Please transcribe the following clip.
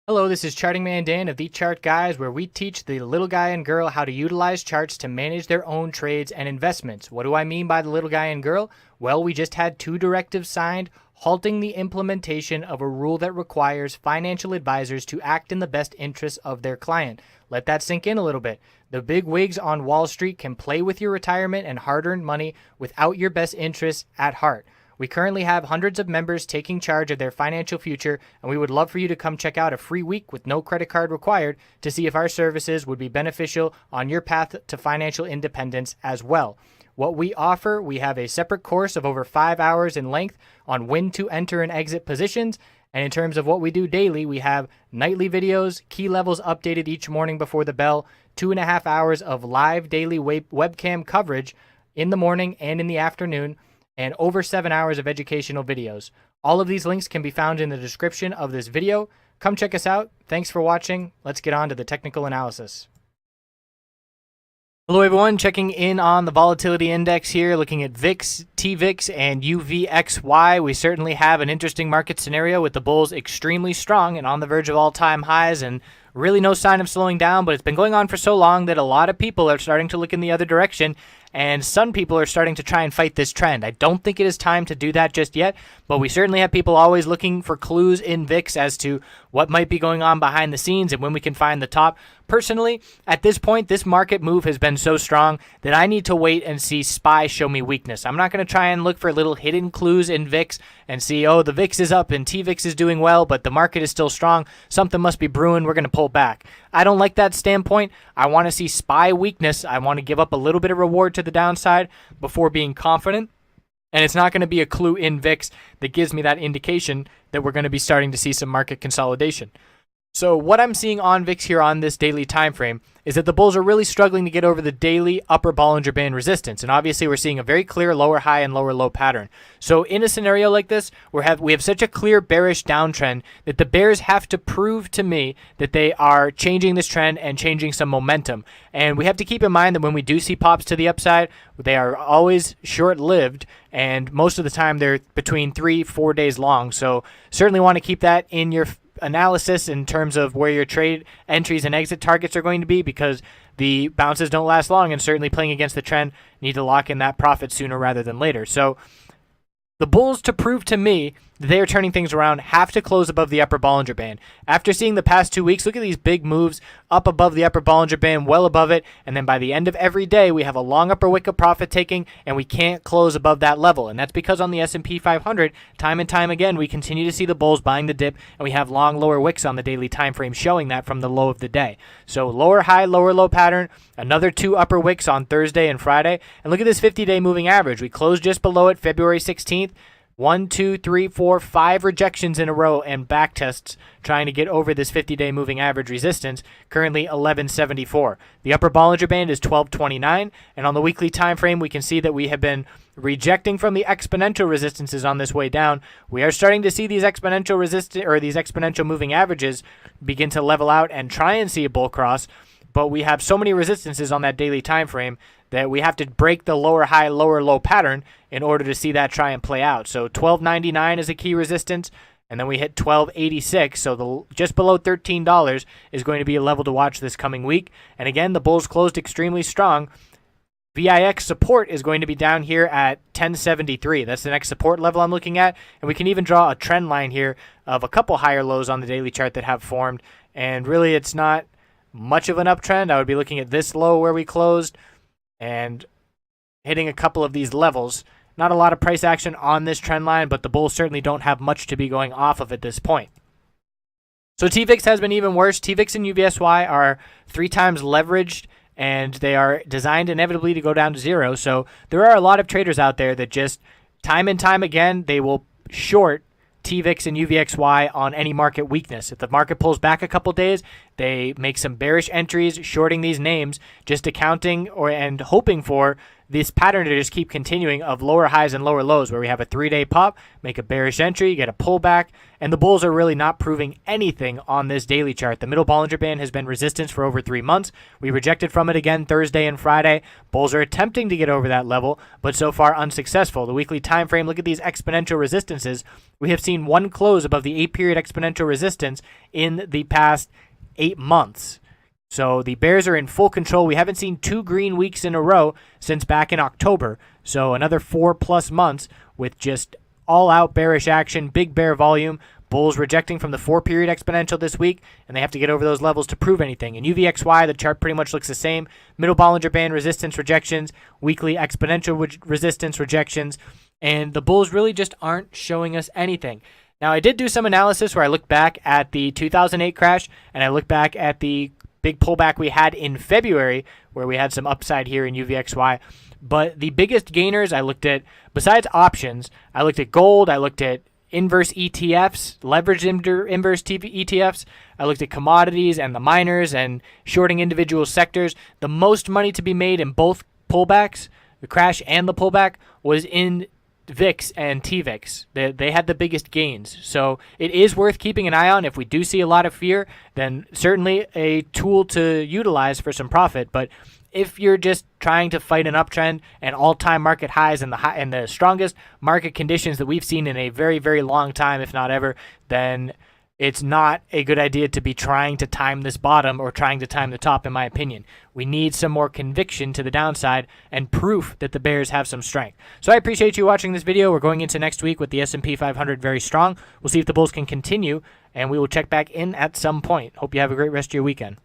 Hello, this is Charting Man Dan of TheChartGuys, where we teach the little guy and girl how to utilize charts to manage their own trades and investments. What do I mean by the little guy and girl? Well, we just had two directives signed halting the implementation of a rule that requires financial advisors to act in the best interests of their client. Let that sink in a little bit. The big wigs on Wall Street can play with your retirement and hard-earned money without your best interests at heart. We currently have hundreds of members taking charge of their financial future, and we would love for you to come check out a free week with no credit card required to see if our services would be beneficial on your path to financial independence as well. What we offer, we have a separate course of over 5 hours in length on when to enter and exit positions. And in terms of what we do daily, we have nightly videos, key levels updated each morning before the bell, 2.5 hours of live daily webcam coverage in the morning and in the afternoon, and over 7 hours of educational videos. All of these links can be found in the description of this video. Come check us out. Thanks for watching. Let's get on to the technical analysis. Hello everyone, checking in on the volatility index here, looking at VIX, TVIX, and UVXY. We certainly have an interesting market scenario with the bulls extremely strong and on the verge of all-time highs and really no sign of slowing down, but it's been going on for so long that a lot of people are starting to look in the other direction, and some people are starting to try and fight this trend. I don't think it is time to do that just yet, but we certainly have people always looking for clues in VIX as to what might be going on behind the scenes and when we can find the top. Personally, at this point, this market move has been so strong that I need to wait and see SPY show me weakness. I'm not going to try and look for little hidden clues in VIX and see, oh, the VIX is up and TVIX is doing well, but the market is still strong. Something must be brewing. We're going to pull back. I don't like that standpoint. I want to see SPY weakness. I want to give up a little bit of reward to the downside before being confident. And it's not going to be a clue in VIX that gives me that indication that we're going to be starting to see some market consolidation. So what I'm seeing on VIX here on this daily time frame is that the bulls are really struggling to get over the daily upper Bollinger Band resistance. And obviously we're seeing a very clear lower high and lower low pattern. So in a scenario like this, we have such a clear bearish downtrend that the bears have to prove to me that they are changing this trend and changing some momentum. And we have to keep in mind that when we do see pops to the upside, they are always short-lived, and most of the time they're between 3-4 days long. So certainly want to keep that in your analysis in terms of where your trade entries and exit targets are going to be, because the bounces don't last long, and certainly playing against the trend, need to lock in that profit sooner rather than later. So the bulls, to prove to me that they are turning things around, have to close above the upper Bollinger Band. After seeing the past 2 weeks, look at these big moves up above the upper Bollinger Band, well above it, and then by the end of every day, we have a long upper wick of profit taking, and we can't close above that level. And that's because on the S&P 500, time and time again, we continue to see the bulls buying the dip, and we have long lower wicks on the daily time frame showing that from the low of the day. So lower high, lower low pattern, another 2 upper wicks on Thursday and Friday. And look at this 50-day moving average. We closed just below it February 16th. 1, 2, 3, 4, 5 rejections in a row and back tests trying to get over this 50-day moving average resistance, currently 1174. The upper Bollinger Band is 1229, and on the weekly time frame, we can see that we have been rejecting from the exponential resistances on this way down. We are starting to see these exponential these exponential moving averages begin to level out and try and see a bull cross, but we have so many resistances on that daily time frame that we have to break the lower high, lower low pattern in order to see that try and play out. So 12.99 is a key resistance, and then we hit 12.86, so just below $13 is going to be a level to watch this coming week. And again, the bulls closed extremely strong. VIX support is going to be down here at 1073. That's the next support level I'm looking at, and we can even draw a trend line here of a couple higher lows on the daily chart that have formed, and really it's not much of an uptrend. I would be looking at this low where we closed and hitting a couple of these levels. Not a lot of price action on this trend line, but the bulls certainly don't have much to be going off of at this point. So TVIX has been even worse. TVIX and UVXY are 3 times leveraged, and they are designed inevitably to go down to 0. So there are a lot of traders out there that just time and time again, they will short TVIX and UVXY on any market weakness. If the market pulls back a couple days, they make some bearish entries shorting these names, just accounting and hoping for this pattern to just keep continuing of lower highs and lower lows, where we have a 3-day pop, make a bearish entry, get a pullback, and the bulls are really not proving anything on this daily chart. The middle Bollinger Band has been resistance for over 3 months. We rejected from it again Thursday and Friday. Bulls are attempting to get over that level, but so far unsuccessful. The weekly time frame, look at these exponential resistances. We have seen one close above the 8-period exponential resistance in the past 8 months. So the bears are in full control. We haven't seen 2 green weeks in a row since back in October. So another 4+ months with just all-out bearish action, big bear volume. Bulls rejecting from the 4-period exponential this week, and they have to get over those levels to prove anything. In UVXY, the chart pretty much looks the same. Middle Bollinger Band resistance rejections, weekly exponential resistance rejections, and the bulls really just aren't showing us anything. Now, I did do some analysis where I looked back at the 2008 crash, and I looked back at the big pullback we had in February, where we had some upside here in UVXY. But the biggest gainers I looked at, besides options, I looked at gold, I looked at inverse ETFs, leveraged inverse ETFs, I looked at commodities and the miners and shorting individual sectors. The most money to be made in both pullbacks, the crash and the pullback, was in VIX and TVIX. They had the biggest gains. So it is worth keeping an eye on. If we do see a lot of fear, then certainly a tool to utilize for some profit. But if you're just trying to fight an uptrend and all-time market highs and the strongest market conditions that we've seen in a very, very long time, if not ever, then it's not a good idea to be trying to time this bottom or trying to time the top, in my opinion. We need some more conviction to the downside and proof that the bears have some strength. So I appreciate you watching this video. We're going into next week with the S&P 500 very strong. We'll see if the bulls can continue, and we will check back in at some point. Hope you have a great rest of your weekend.